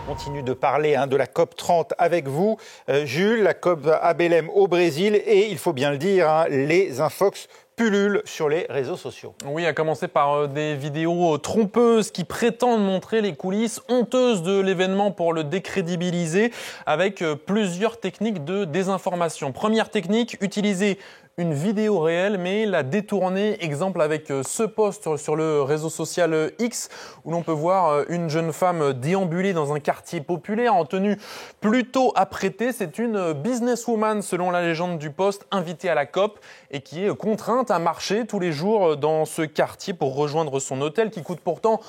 continue de parler de la COP30 avec vous, Jules, la COP à Belém au Brésil, et il faut bien le dire, les infox pullulent sur les réseaux sociaux. Oui, à commencer par des vidéos trompeuses qui prétendent montrer les coulisses honteuses de l'événement pour le décrédibiliser, avec plusieurs techniques de désinformation. Première technique, utiliser une vidéo réelle, mais la détourner. Exemple avec ce post sur le réseau social X, où l'on peut voir une jeune femme déambuler dans un quartier populaire en tenue plutôt apprêtée. C'est une businesswoman, selon la légende du post, invitée à la COP et qui est contrainte à marcher tous les jours dans ce quartier pour rejoindre son hôtel, qui coûte pourtant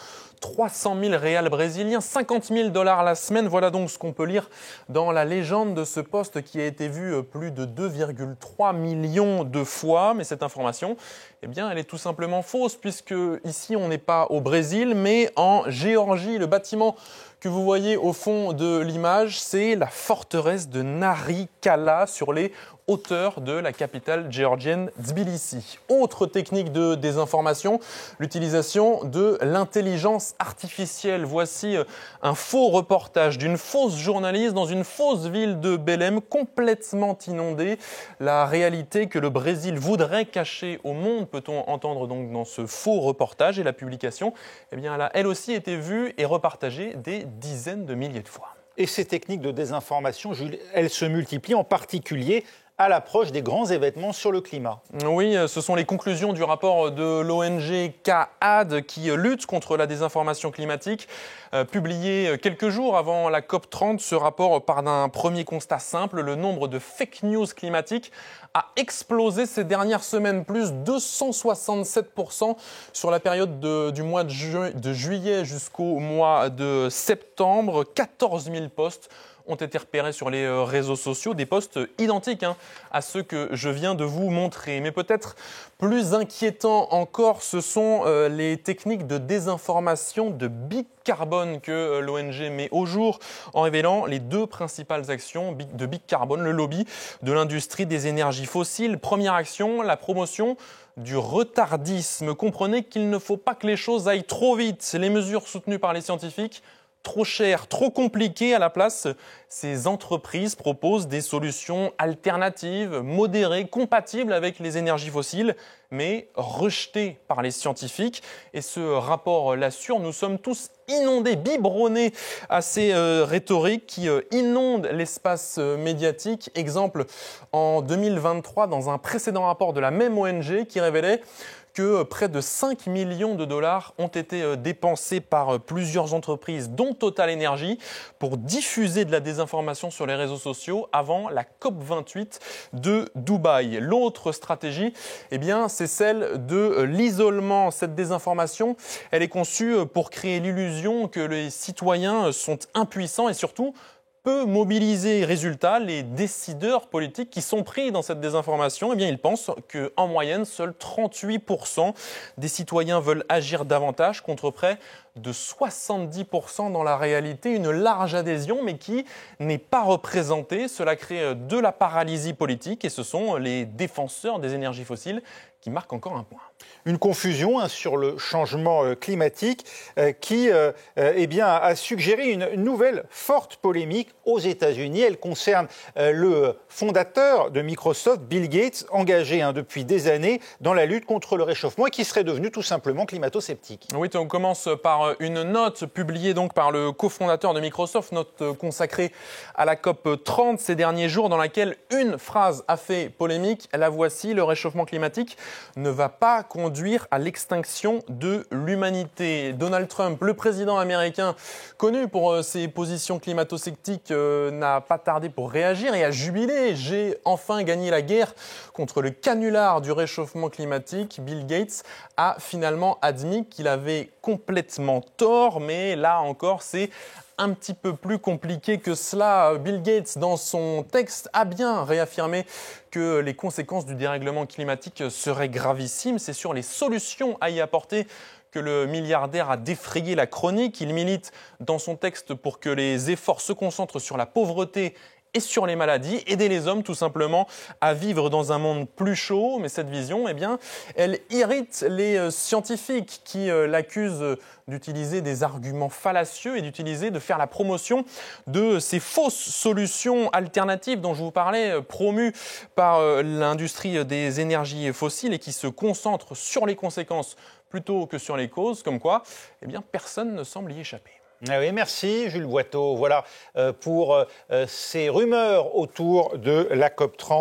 300 000 réals brésiliens, 50 000 $ la semaine. Voilà donc ce qu'on peut lire dans la légende de ce post qui a été vu plus de 2,3 millions de fois. Mais cette information, eh bien, elle est tout simplement fausse, puisque ici, on n'est pas au Brésil, mais en Géorgie. Le bâtiment que vous voyez au fond de l'image, c'est la forteresse de Narikala sur les hauteurs de la capitale géorgienne Tbilissi. Autre technique de désinformation, l'utilisation de l'intelligence artificielle. Voici un faux reportage d'une fausse journaliste dans une fausse ville de Belém complètement inondée. La réalité que le Brésil voudrait cacher au monde, peut-on entendre donc dans ce faux reportage, et la publication, eh bien, elle a elle aussi été vue et repartagée des dizaines de milliers de fois. Et ces techniques de désinformation, Jules, elles se multiplient en particulier à l'approche des grands événements sur le climat. Oui, ce sont les conclusions du rapport de l'ONG CAAD qui lutte contre la désinformation climatique. Publié quelques jours avant la COP30, ce rapport part d'un premier constat simple. Le nombre de fake news climatiques a explosé ces dernières semaines, plus 267% sur la période du mois de juillet jusqu'au mois de septembre. 14 000 posts ont été repérés sur les réseaux sociaux, des posts identiques à ceux que je viens de vous montrer. Mais peut-être plus inquiétant encore, ce sont les techniques de désinformation de Big Carbon que l'ONG met au jour en révélant les deux principales actions de Big Carbon, le lobby de l'industrie des énergies fossiles. Première action, la promotion du retardisme. Comprenez qu'il ne faut pas que les choses aillent trop vite. Les mesures soutenues par les scientifiques, trop cher, trop compliqué. À la place, ces entreprises proposent des solutions alternatives, modérées, compatibles avec les énergies fossiles, mais rejetées par les scientifiques. Et ce rapport l'assure, nous sommes tous inondés, biberonnés à ces rhétoriques qui inondent l'espace médiatique. Exemple, en 2023, dans un précédent rapport de la même ONG qui révélait que près de 5 millions de dollars ont été dépensés par plusieurs entreprises, dont Total Energy, pour diffuser de la désinformation sur les réseaux sociaux avant la COP28 de Dubaï. L'autre stratégie, eh bien, c'est celle de l'isolement. Cette désinformation, elle est conçue pour créer l'illusion que les citoyens sont impuissants et surtout peut mobiliser. Résultat, les décideurs politiques qui sont pris dans cette désinformation, eh bien, ils pensent qu'en moyenne, seuls 38% des citoyens veulent agir davantage contre près de 70% dans la réalité. Une large adhésion, mais qui n'est pas représentée. Cela crée de la paralysie politique et ce sont les défenseurs des énergies fossiles qui marquent encore un point. Une confusion sur le changement climatique qui eh bien, a suggéré une nouvelle forte polémique aux États-Unis. Elle concerne le fondateur de Microsoft, Bill Gates, engagé depuis des années dans la lutte contre le réchauffement et qui serait devenu tout simplement climato-sceptique. Oui, on commence par une note publiée donc par le cofondateur de Microsoft, note consacrée à la COP30 ces derniers jours, dans laquelle une phrase a fait polémique. La voici: le réchauffement climatique ne va pas conduire à l'extinction de l'humanité. Donald Trump, le président américain, connu pour ses positions climato-sceptiques, n'a pas tardé pour réagir et a jubilé. J'ai enfin gagné la guerre contre le canular du réchauffement climatique. Bill Gates a finalement admis qu'il avait complètement tort, mais là encore, c'est un petit peu plus compliqué que cela. Bill Gates, dans son texte, a bien réaffirmé que les conséquences du dérèglement climatique seraient gravissimes. C'est sur les solutions à y apporter que le milliardaire a défrayé la chronique. Il milite dans son texte pour que les efforts se concentrent sur la pauvreté et sur les maladies, aider les hommes tout simplement à vivre dans un monde plus chaud. Mais cette vision, eh bien, elle irrite les scientifiques qui l'accusent d'utiliser des arguments fallacieux et de faire la promotion de ces fausses solutions alternatives dont je vous parlais, promues par l'industrie des énergies fossiles et qui se concentrent sur les conséquences plutôt que sur les causes, comme quoi eh bien, personne ne semble y échapper. Ah oui, merci Jules Boiteau. Voilà pour ces rumeurs autour de la COP30.